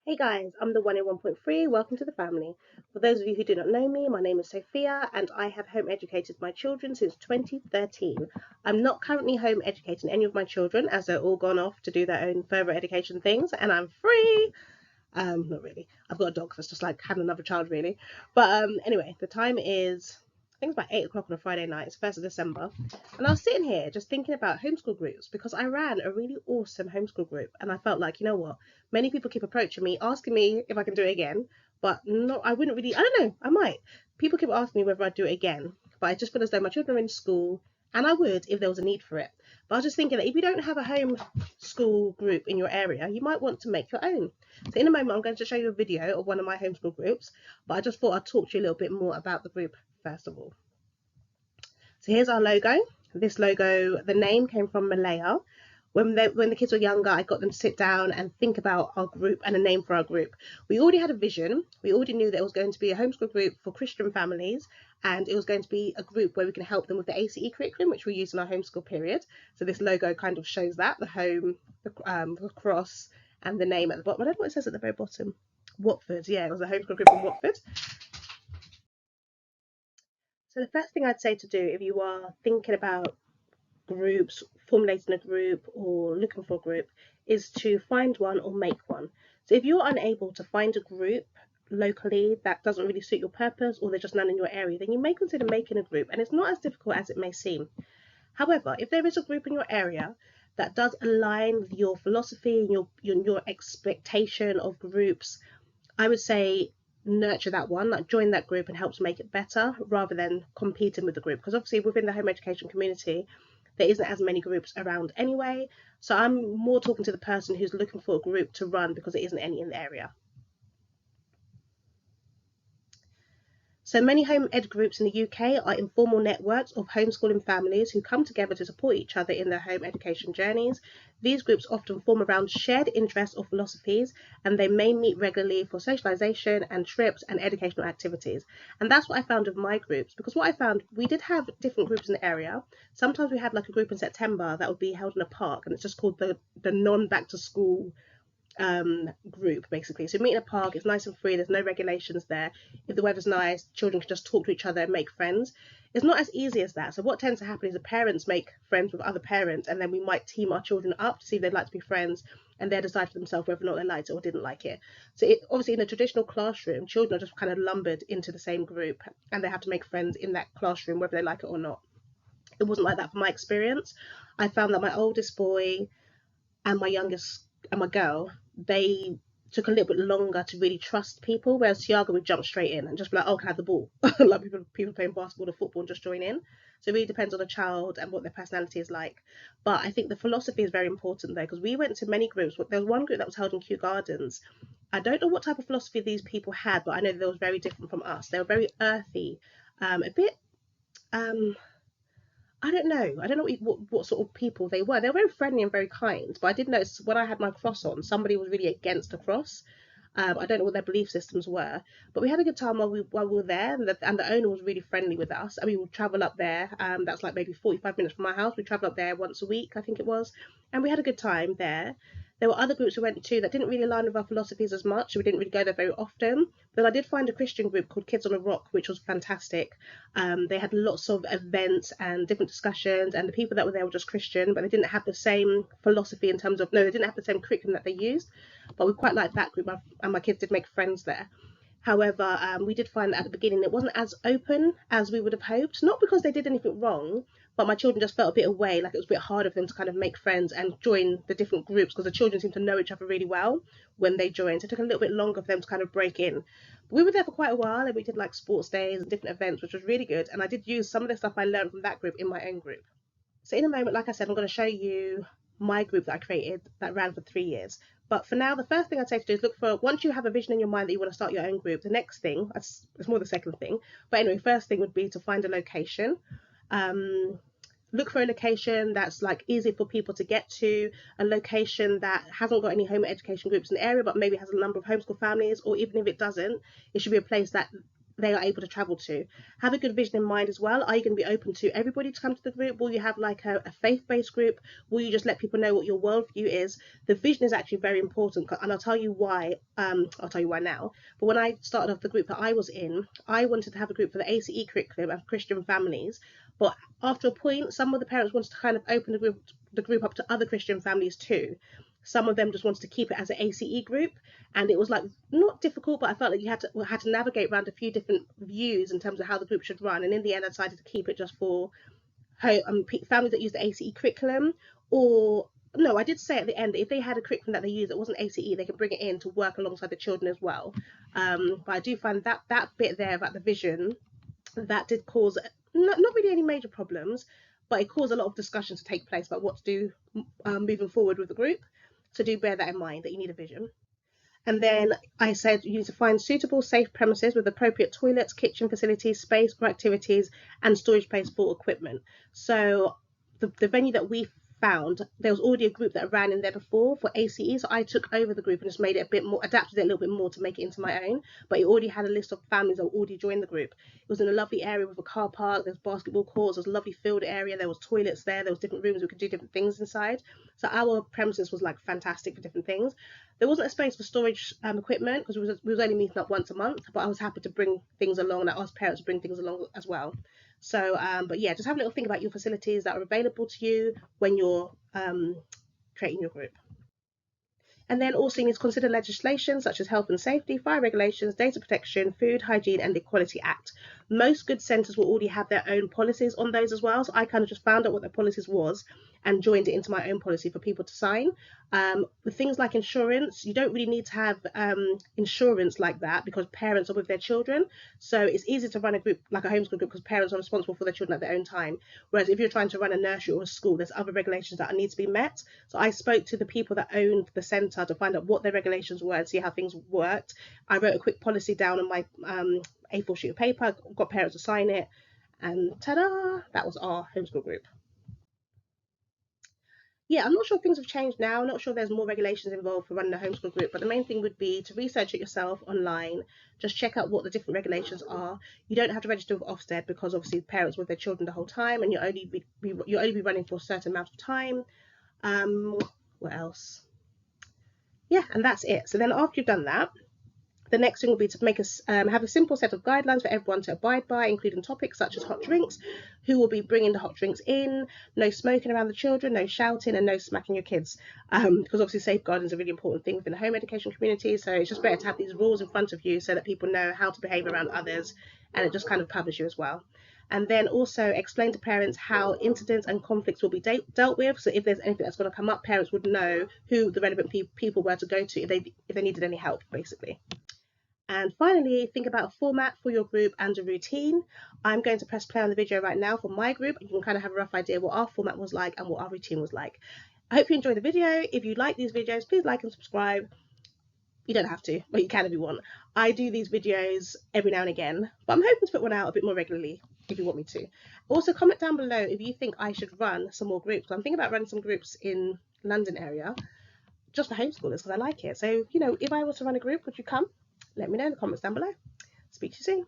Hey guys, I'm the one in 1.3. Welcome to the family. For those of you who do not know me, my name is Sophia and I have home educated my children since 2013. I'm not currently home educating any of my children as they're all gone off to do their own further education things and I'm free. Not really. I've got a dog, so it's just like having another child, really. But anyway, the time is, I think it's about 8 o'clock on a Friday night. It's 1st of December. And I was sitting here just thinking about homeschool groups because I ran a really awesome homeschool group. And I felt like, you know what? Many people keep approaching me, asking me if I can do it again. But no, I wouldn't really, I don't know, I might. People keep asking me whether I'd do it again. But I just feel as though my children are in school and I would if there was a need for it. But I was just thinking that if you don't have a home school group in your area, you might want to make your own. So in a moment, I'm going to show you a video of one of my homeschool groups, but I just thought I'd talk to you a little bit more about the group first of all. So here's our logo. This logo, the name came from Malaya. When the kids were younger, I got them to sit down and think about our group and a name for our group. We already had a vision. We already knew that it was going to be a homeschool group for Christian families, and it was going to be a group where we can help them with the ACE curriculum, which we use in our homeschool period. So this logo kind of shows that, the home, the cross, and the name at the bottom. I don't know what it says at the very bottom. Watford, yeah, it was a homeschool group in Watford. So the first thing I'd say to do if you are thinking about groups, formulating a group or looking for a group is to find one or make one. So if you're unable to find a group locally that doesn't really suit your purpose or there's just none in your area, then you may consider making a group, and it's not as difficult as it may seem. However, if there is a group in your area that does align with your philosophy and your expectation of groups, I would say nurture that one, like join that group and help to make it better rather than competing with the group. Because obviously within the home education community, there isn't as many groups around anyway. So I'm more talking to the person who's looking for a group to run because there isn't any in the area. So many home ed groups in the UK are informal networks of homeschooling families who come together to support each other in their home education journeys. These groups often form around shared interests or philosophies, and they may meet regularly for socialisation and trips and educational activities. And that's what I found with my groups, because what I found, we did have different groups in the area. Sometimes we had like a group in September that would be held in a park, and it's just called the non-back to school group basically. So meet in a park, it's nice and free, there's no regulations there. If the weather's nice, children can just talk to each other and make friends. It's not as easy as that. So what tends to happen is the parents make friends with other parents, and then we might team our children up to see if they'd like to be friends, and they decide for themselves whether or not they liked it or didn't like it. So obviously in a traditional classroom, children are just kind of lumbered into the same group and they have to make friends in that classroom whether they like it or not. It wasn't like that from my experience. I found that my oldest boy and my youngest and my girl, they took a little bit longer to really trust people, whereas Tiago would jump straight in and just be like, oh, can I have the ball? Like people playing basketball or football and just join in. So it really depends on the child and what their personality is like. But I think the philosophy is very important though, because we went to many groups. There was one group that was held in Kew Gardens. I don't know what type of philosophy these people had, but I know they was very different from us. They were very earthy, a bit I don't know. I don't know what sort of people they were. They were very friendly and very kind. But I did notice when I had my cross on, somebody was really against the cross. I don't know what their belief systems were, but we had a good time while we were there, and the owner was really friendly with us. I mean, we'd travel up there. That's like maybe 45 minutes from my house. We travel up there once a week, I think it was, and we had a good time there. There were other groups we went to that didn't really align with our philosophies as much, so we didn't really go there very often. But I did find a Christian group called Kids on a Rock, which was fantastic. They had lots of events and different discussions, and the people that were there were just Christian, but they didn't have the same philosophy in terms of, no, they didn't have the same curriculum that they used. But we quite liked that group, and my kids did make friends there. However, we did find that at the beginning it wasn't as open as we would have hoped, not because they did anything wrong, but my children just felt a bit away, like it was a bit harder for them to kind of make friends and join the different groups because the children seem to know each other really well when they joined. So it took a little bit longer for them to kind of break in. But we were there for quite a while, and we did like sports days and different events, which was really good. And I did use some of the stuff I learned from that group in my own group. So in a moment, like I said, I'm going to show you my group that I created that ran for 3 years. But for now, the first thing I'd say to do is look for, once you have a vision in your mind that you want to start your own group, the next thing, it's more the second thing, but anyway, first thing would be to find a location. Look for a location that's like easy for people to get to, a location that hasn't got any home education groups in the area, but maybe has a number of homeschool families, or even if it doesn't, it should be a place that they are able to travel to. Have a good vision in mind as well. Are you going to be open to everybody to come to the group? Will you have like a faith-based group? Will you just let people know what your worldview is? The vision is actually very important, and I'll tell you why. I'll tell you why now. But when I started off the group that I was in, I wanted to have a group for the ACE curriculum of Christian families. But after a point, some of the parents wanted to kind of open the group up to other Christian families too. Some of them just wanted to keep it as an ACE group, and it was like not difficult, but I felt like you had to navigate around a few different views in terms of how the group should run. And in the end, I decided to keep it just for families that use the ACE curriculum, or no, I did say at the end that if they had a curriculum that they used that wasn't ACE, they can bring it in to work alongside the children as well. But I do find that bit there about the vision, that did cause not really any major problems, but it caused a lot of discussion to take place about what to do moving forward with the group. So do bear that in mind, that you need a vision. And then I said you need to find suitable, safe premises with appropriate toilets, kitchen facilities, space for activities, and storage space for equipment. So the venue that we found, there was already a group that ran in there before for ACE, so I took over the group and just made it a bit more, adapted it a little bit more to make it into my own. But it already had a list of families that already joined the group. It was in a lovely area with a car park, there's basketball courts, there's a lovely field area, there was toilets there was different rooms, we could do different things inside. So our premises was like fantastic for different things. There wasn't a space for storage equipment because we was only meeting up once a month, but I was happy to bring things along, and I asked parents to bring things along as well. So, but yeah, just have a little think about your facilities that are available to you when you're creating your group. And then also you need to consider legislation such as health and safety, fire regulations, data protection, food, hygiene, and Equality Act. Most good centres will already have their own policies on those as well. So I kind of just found out what their policies was and joined it into my own policy for people to sign. With things like insurance, you don't really need to have insurance like that because parents are with their children. So it's easy to run a group like a homeschool group because parents are responsible for their children at their own time. Whereas if you're trying to run a nursery or a school, there's other regulations that need to be met. So I spoke to the people that owned the centre to find out what their regulations were and see how things worked. I wrote a quick policy down on my A4 sheet of paper, got parents to sign it, and ta-da, that was our homeschool group. Yeah, I'm not sure if things have changed now. I'm not sure there's more regulations involved for running a homeschool group, but the main thing would be to research it yourself online. Just check out what the different regulations are. You don't have to register with Ofsted because obviously parents with their children the whole time, and you'll only be running for a certain amount of time. What else? Yeah, and that's it. So then after you've done that, the next thing will be to make have a simple set of guidelines for everyone to abide by, including topics such as hot drinks, who will be bringing the hot drinks in, no smoking around the children, no shouting, and no smacking your kids. Because obviously safeguarding is a really important thing within the home education community. So it's just better to have these rules in front of you so that people know how to behave around others, and it just kind of covers you as well. And then also explain to parents how incidents and conflicts will be dealt with. So if there's anything that's going to come up, parents would know who the relevant people were to go to if they needed any help, basically. And finally, think about a format for your group and a routine. I'm going to press play on the video right now for my group. You can kind of have a rough idea what our format was like and what our routine was like. I hope you enjoyed the video. If you like these videos, please like and subscribe. You don't have to, but you can if you want. I do these videos every now and again, but I'm hoping to put one out a bit more regularly if you want me to. Also, comment down below if you think I should run some more groups. I'm thinking about running some groups in London area just for homeschoolers because I like it. So, if I was to run a group, would you come? Let me know in the comments down below. Speak to you soon.